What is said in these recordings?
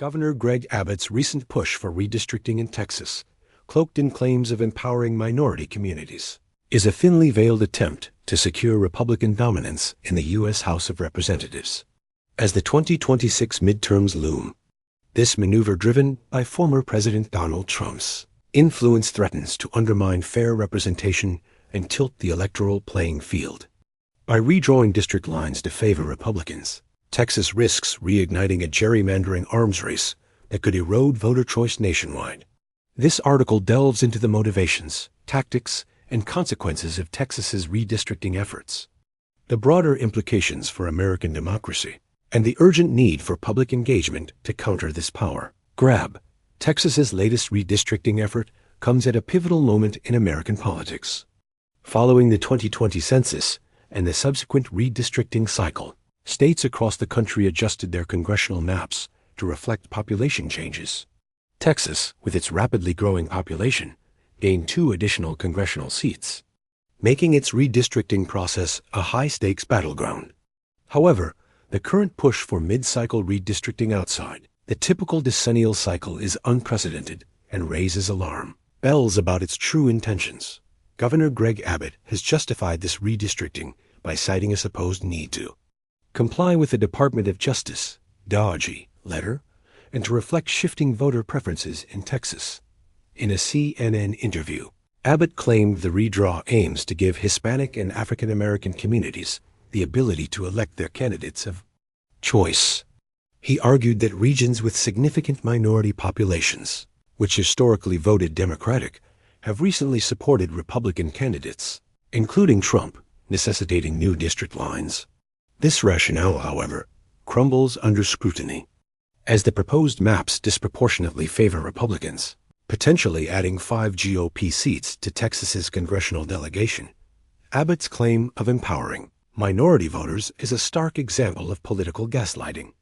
Governor Greg Abbott's recent push for redistricting in Texas, cloaked in claims of empowering minority communities, is a thinly veiled attempt to secure Republican dominance in the U.S. House of Representatives. As the 2026 midterms loom, this maneuver, driven by former President Donald Trump's influence, threatens to undermine fair representation and tilt the electoral playing field. By redrawing district lines to favor Republicans, Texas risks reigniting a gerrymandering arms race that could erode voter choice nationwide. This article delves into the motivations, tactics, and consequences of Texas's redistricting efforts, the broader implications for American democracy, and the urgent need for public engagement to counter this power grab. Texas's latest redistricting effort comes at a pivotal moment in American politics. Following the 2020 census and the subsequent redistricting cycle, states across the country adjusted their congressional maps to reflect population changes. Texas, with its rapidly growing population, gained 2 additional congressional seats, making its redistricting process a high-stakes battleground. However, the current push for mid-cycle redistricting outside the typical decennial cycle is unprecedented and raises alarm bells about its true intentions. Governor Greg Abbott has justified this redistricting by citing a supposed need to comply with the Department of Justice (DOJ) letter and to reflect shifting voter preferences in Texas. In a CNN interview, Abbott claimed the redraw aims to give Hispanic and African-American communities the ability to elect their candidates of choice. He argued that regions with significant minority populations, which historically voted Democratic, have recently supported Republican candidates, including Trump, necessitating new district lines. This rationale, however, crumbles under scrutiny, as the proposed maps disproportionately favor Republicans, potentially adding 5 GOP seats to Texas's congressional delegation. Abbott's claim of empowering minority voters is a stark example of political gaslighting.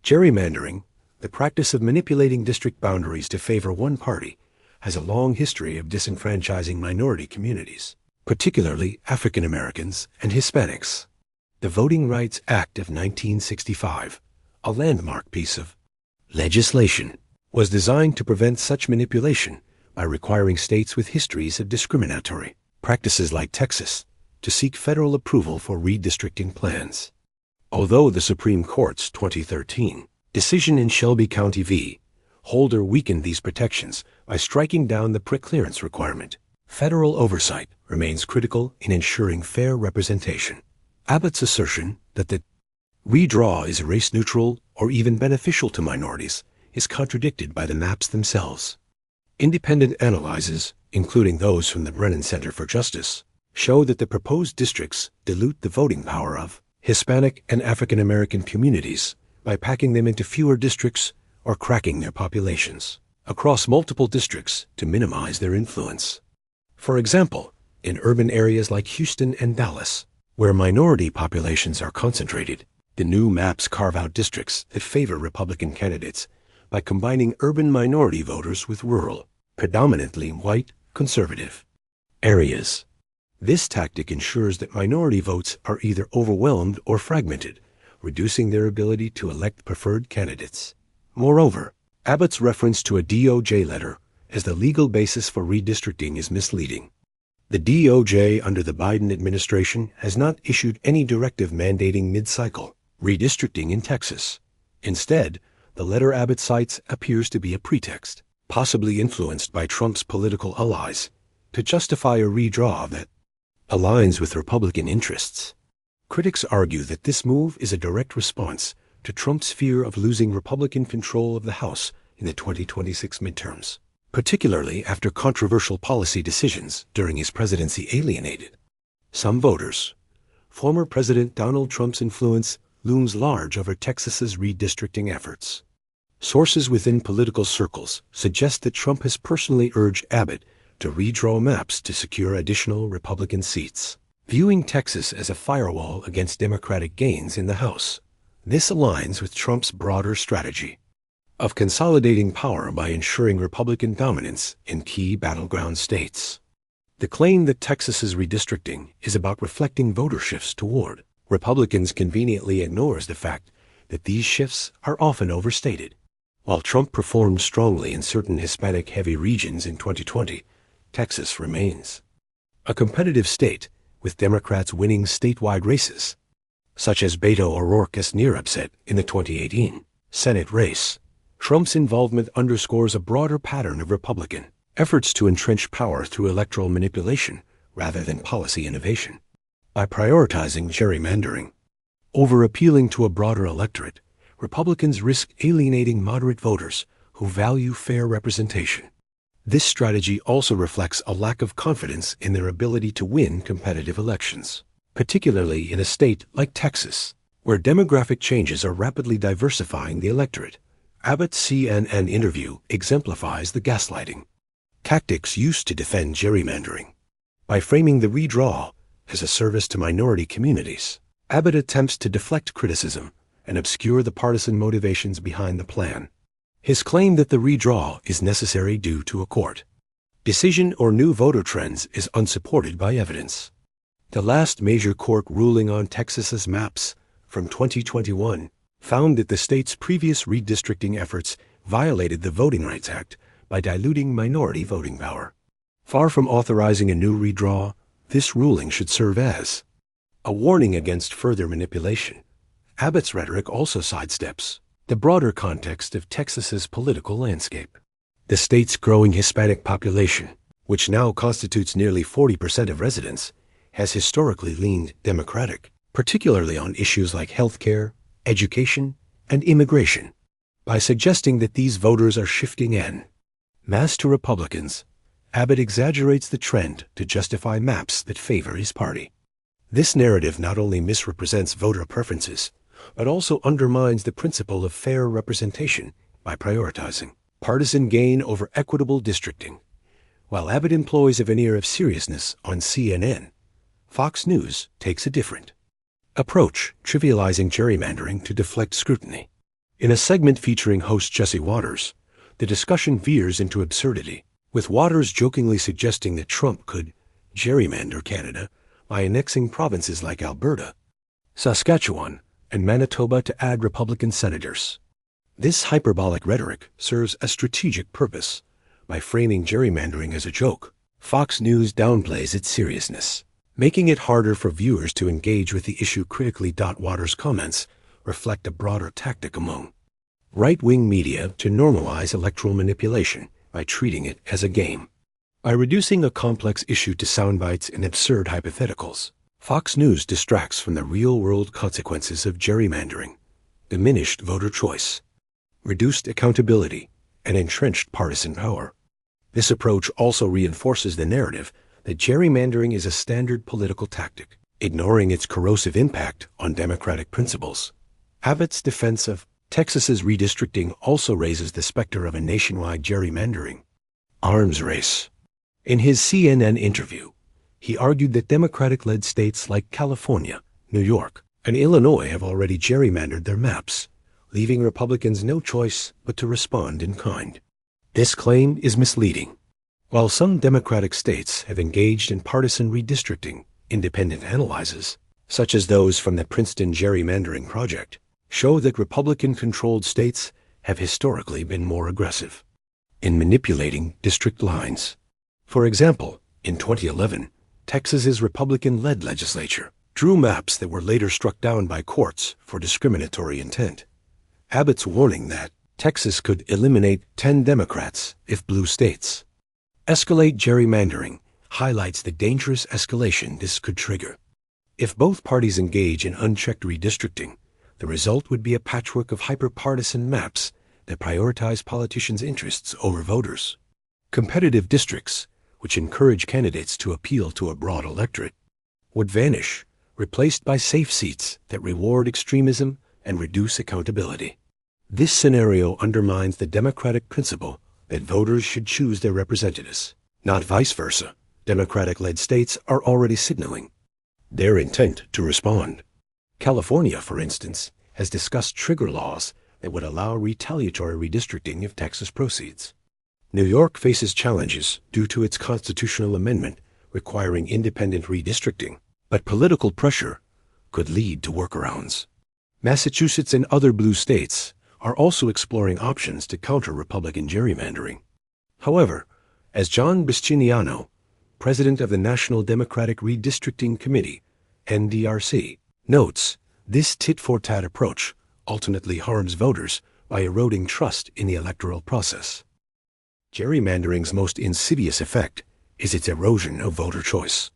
Gerrymandering, the practice of manipulating district boundaries to favor one party, has a long history of disenfranchising minority communities, particularly African Americans and Hispanics. The Voting Rights Act of 1965, a landmark piece of legislation, was designed to prevent such manipulation by requiring states with histories of discriminatory practices like Texas to seek federal approval for redistricting plans. Although the Supreme Court's 2013 decision in Shelby County v. Holder weakened these protections by striking down the preclearance requirement, federal oversight remains critical in ensuring fair representation. Abbott's assertion that the redraw is race-neutral or even beneficial to minorities is contradicted by the maps themselves. Independent analyses, including those from the Brennan Center for Justice, show that the proposed districts dilute the voting power of Hispanic and African American communities by packing them into fewer districts or cracking their populations across multiple districts to minimize their influence. For example, in urban areas like Houston and Dallas, where minority populations are concentrated, the new maps carve out districts that favor Republican candidates by combining urban minority voters with rural, predominantly white, conservative areas. This tactic ensures that minority votes are either overwhelmed or fragmented, reducing their ability to elect preferred candidates. Moreover, Abbott's reference to a DOJ letter as the legal basis for redistricting is misleading. The DOJ under the Biden administration has not issued any directive mandating mid-cycle redistricting in Texas. Instead, the letter Abbott cites appears to be a pretext, possibly influenced by Trump's political allies, to justify a redraw that aligns with Republican interests. Critics argue that this move is a direct response to Trump's fear of losing Republican control of the House in the 2026 midterms, particularly after controversial policy decisions during his presidency alienated some voters. Former President Donald Trump's influence looms large over Texas's redistricting efforts. Sources within political circles suggest that Trump has personally urged Abbott to redraw maps to secure additional Republican seats, viewing Texas as a firewall against Democratic gains in the House. This aligns with Trump's broader strategy of consolidating power by ensuring Republican dominance in key battleground states. The claim that Texas's redistricting is about reflecting voter shifts toward Republicans conveniently ignores the fact that these shifts are often overstated. While Trump performed strongly in certain Hispanic-heavy regions in 2020, Texas remains a competitive state, with Democrats winning statewide races, such as Beto O'Rourke's near upset in the 2018 Senate race. Trump's involvement underscores a broader pattern of Republican efforts to entrench power through electoral manipulation rather than policy innovation. By prioritizing gerrymandering over appealing to a broader electorate, Republicans risk alienating moderate voters who value fair representation. This strategy also reflects a lack of confidence in their ability to win competitive elections, particularly in a state like Texas, where demographic changes are rapidly diversifying the electorate. Abbott's CNN interview exemplifies the gaslighting tactics used to defend gerrymandering. By framing the redraw as a service to minority communities, Abbott attempts to deflect criticism and obscure the partisan motivations behind the plan. His claim that the redraw is necessary due to a court decision or new voter trends is unsupported by evidence. The last major court ruling on Texas's maps from 2021 found that the state's previous redistricting efforts violated the Voting Rights Act by diluting minority voting power. Far from authorizing a new redraw, this ruling should serve as a warning against further manipulation. Abbott's rhetoric also sidesteps the broader context of Texas's political landscape. The state's growing Hispanic population, which now constitutes nearly 40% of residents, has historically leaned Democratic, particularly on issues like healthcare, education, and immigration. By suggesting that these voters are shifting en masse to Republicans, Abbott exaggerates the trend to justify maps that favor his party. This narrative not only misrepresents voter preferences, but also undermines the principle of fair representation by prioritizing partisan gain over equitable districting. While Abbott employs a veneer of seriousness on CNN, Fox News takes a different approach, trivializing gerrymandering to deflect scrutiny. In a segment featuring host Jesse Waters, the discussion veers into absurdity, with Waters jokingly suggesting that Trump could gerrymander Canada by annexing provinces like Alberta, Saskatchewan, and Manitoba to add Republican senators. This hyperbolic rhetoric serves a strategic purpose. By framing gerrymandering as a joke, Fox News downplays its seriousness, making it harder for viewers to engage with the issue critically. Waters' comments reflect a broader tactic among right-wing media to normalize electoral manipulation by treating it as a game. By reducing a complex issue to soundbites and absurd hypotheticals, Fox News distracts from the real-world consequences of gerrymandering: diminished voter choice, reduced accountability, and entrenched partisan power. This approach also reinforces the narrative that gerrymandering is a standard political tactic, ignoring its corrosive impact on democratic principles. Abbott's defense of Texas's redistricting also raises the specter of a nationwide gerrymandering arms race. In his CNN interview, he argued that Democratic-led states like California, New York, and Illinois have already gerrymandered their maps, leaving Republicans no choice but to respond in kind. This claim is misleading. While some Democratic states have engaged in partisan redistricting, independent analyses, such as those from the Princeton Gerrymandering Project, show that Republican-controlled states have historically been more aggressive in manipulating district lines. For example, in 2011, Texas's Republican-led legislature drew maps that were later struck down by courts for discriminatory intent. Abbott's warning that Texas could eliminate 10 Democrats if blue states escalate gerrymandering highlights the dangerous escalation this could trigger. If both parties engage in unchecked redistricting, the result would be a patchwork of hyper-partisan maps that prioritize politicians' interests over voters. Competitive districts, which encourage candidates to appeal to a broad electorate, would vanish, replaced by safe seats that reward extremism and reduce accountability. This scenario undermines the democratic principle that voters should choose their representatives, not vice versa. Democratic-led states are already signaling their intent to respond. California, for instance, has discussed trigger laws that would allow retaliatory redistricting if Texas proceeds. New York faces challenges due to its constitutional amendment requiring independent redistricting, but political pressure could lead to workarounds. Massachusetts and other blue states, are also exploring options to counter Republican gerrymandering. However, as John Bisciniano, president of the National Democratic Redistricting Committee, NDRC, notes, this tit-for-tat approach ultimately harms voters by eroding trust in the electoral process. Gerrymandering's most insidious effect is its erosion of voter choice.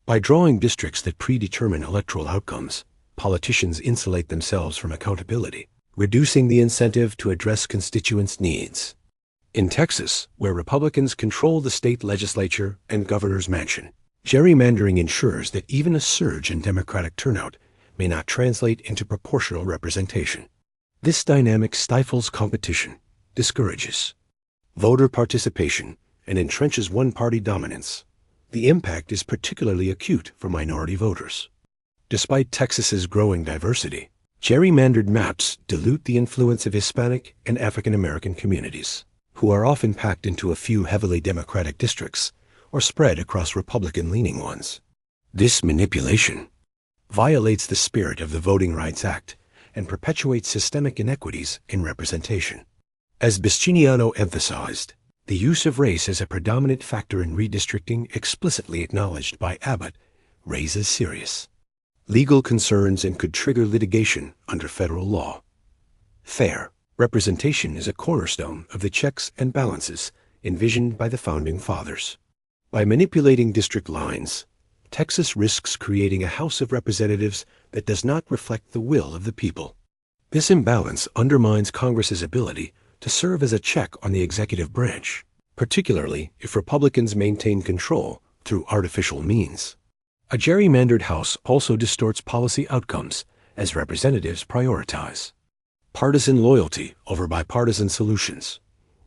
By drawing districts that predetermine electoral outcomes, politicians insulate themselves from accountability, reducing the incentive to address constituents' needs. In Texas, where Republicans control the state legislature and governor's mansion, gerrymandering ensures that even a surge in Democratic turnout may not translate into proportional representation. This dynamic stifles competition, discourages voter participation, and entrenches one-party dominance. The impact is particularly acute for minority voters. Despite Texas's growing diversity, gerrymandered maps dilute the influence of Hispanic and African-American communities, who are often packed into a few heavily Democratic districts or spread across Republican-leaning ones. This manipulation violates the spirit of the Voting Rights Act and perpetuates systemic inequities in representation. As Bisciniano emphasized, the use of race as a predominant factor in redistricting, explicitly acknowledged by Abbott, raises serious legal concerns and could trigger litigation under federal law. Fair representation is a cornerstone of the checks and balances envisioned by the Founding Fathers. By manipulating district lines, Texas risks creating a House of Representatives that does not reflect the will of the people. This imbalance undermines Congress's ability to serve as a check on the executive branch, particularly if Republicans maintain control through artificial means. A gerrymandered House also distorts policy outcomes as representatives prioritize partisan loyalty over bipartisan solutions.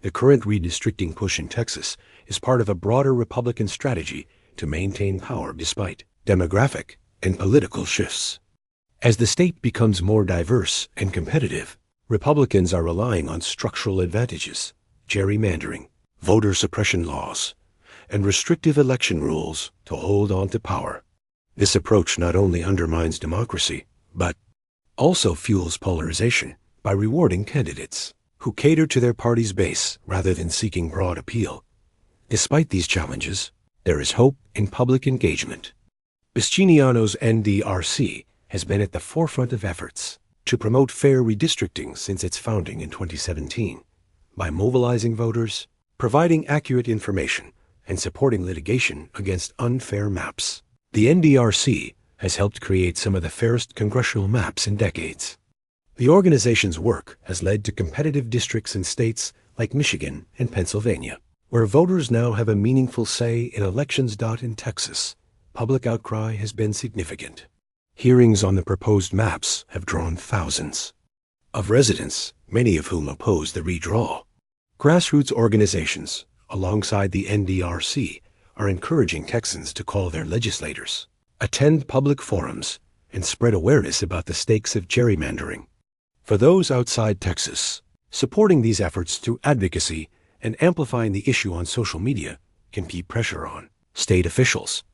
The current redistricting push in Texas is part of a broader Republican strategy to maintain power despite demographic and political shifts. As the state becomes more diverse and competitive, Republicans are relying on structural advantages, gerrymandering, voter suppression laws, and restrictive election rules to hold on to power. This approach not only undermines democracy, but also fuels polarization by rewarding candidates who cater to their party's base rather than seeking broad appeal. Despite these challenges, there is hope in public engagement. Bisciniano's NDRC has been at the forefront of efforts to promote fair redistricting since its founding in 2017, by mobilizing voters, providing accurate information, and supporting litigation against unfair maps. The NDRC has helped create some of the fairest congressional maps in decades. The organization's work has led to competitive districts in states like Michigan and Pennsylvania, where voters now have a meaningful say in elections. In Texas, public outcry has been significant. Hearings on the proposed maps have drawn thousands of residents, many of whom oppose the redraw. Grassroots organizations, alongside the NDRC, are encouraging Texans to call their legislators, attend public forums, and spread awareness about the stakes of gerrymandering. For those outside Texas, supporting these efforts through advocacy and amplifying the issue on social media can keep pressure on state officials.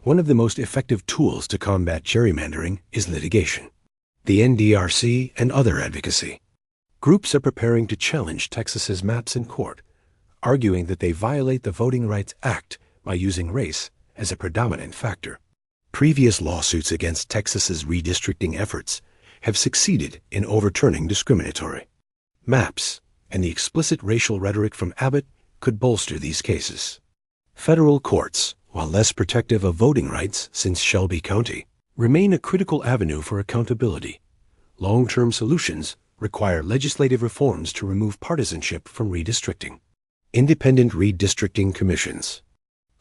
One of the most effective tools to combat gerrymandering is litigation. The NDRC and other advocacy groups are preparing to challenge Texas's maps in court, arguing that they violate the Voting Rights Act by using race as a predominant factor. Previous lawsuits against Texas's redistricting efforts have succeeded in overturning discriminatory maps, and the explicit racial rhetoric from Abbott could bolster these cases. Federal courts, while less protective of voting rights since Shelby County, remain a critical avenue for accountability. Long-term solutions require legislative reforms to remove partisanship from redistricting. Independent redistricting commissions,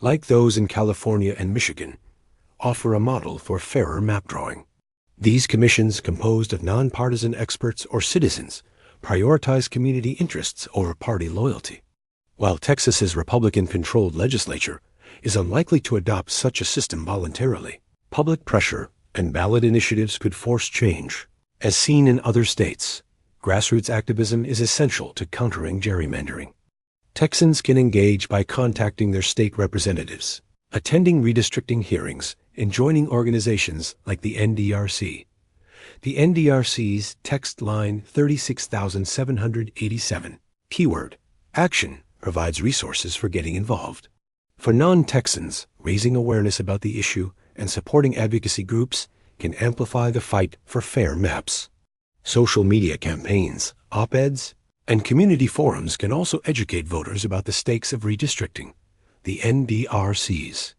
like those in California and Michigan, offer a model for fairer map drawing. These commissions, composed of nonpartisan experts or citizens, prioritize community interests over party loyalty. While Texas's Republican-controlled legislature is unlikely to adopt such a system voluntarily, public pressure and ballot initiatives could force change. As seen in other states, grassroots activism is essential to countering gerrymandering. Texans can engage by contacting their state representatives, attending redistricting hearings, and joining organizations like the NDRC. The NDRC's text line 36787, keyword, action, provides resources for getting involved. For non-Texans, raising awareness about the issue and supporting advocacy groups can amplify the fight for fair maps. Social media campaigns, op-eds, and community forums can also educate voters about the stakes of redistricting. The NDRC's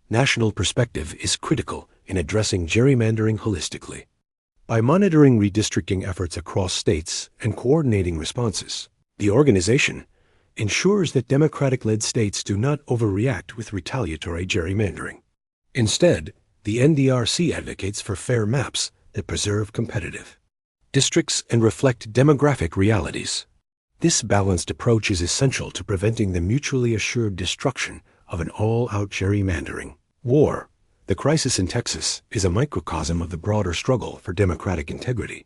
national perspective is critical in addressing gerrymandering holistically. By monitoring redistricting efforts across states and coordinating responses, the organization ensures that Democratic-led states do not overreact with retaliatory gerrymandering. Instead, the NDRC advocates for fair maps that preserve competitive districts and reflect demographic realities. This balanced approach is essential to preventing the mutually assured destruction of an all-out gerrymandering war. The crisis in Texas is a microcosm of the broader struggle for democratic integrity.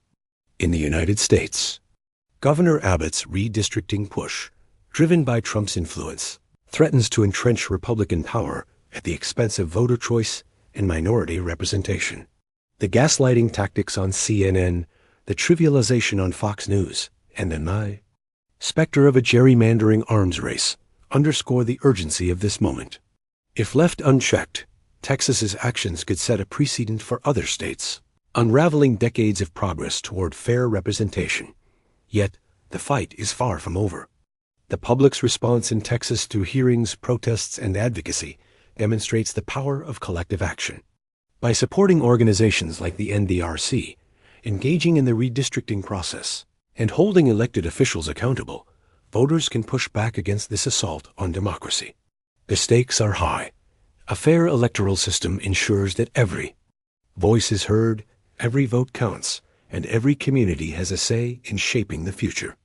In the United States, Governor Abbott's redistricting push, driven by Trump's influence, threatens to entrench Republican power at the expense of voter choice and minority representation. The gaslighting tactics on CNN, the trivialization on Fox News, and the specter of a gerrymandering arms race underscore the urgency of this moment. If left unchecked, Texas's actions could set a precedent for other states, unraveling decades of progress toward fair representation. Yet, the fight is far from over. The public's response in Texas through hearings, protests, and advocacy demonstrates the power of collective action. By supporting organizations like the NDRC, engaging in the redistricting process, and holding elected officials accountable, voters can push back against this assault on democracy. The stakes are high. A fair electoral system ensures that every voice is heard, every vote counts, and every community has a say in shaping the future.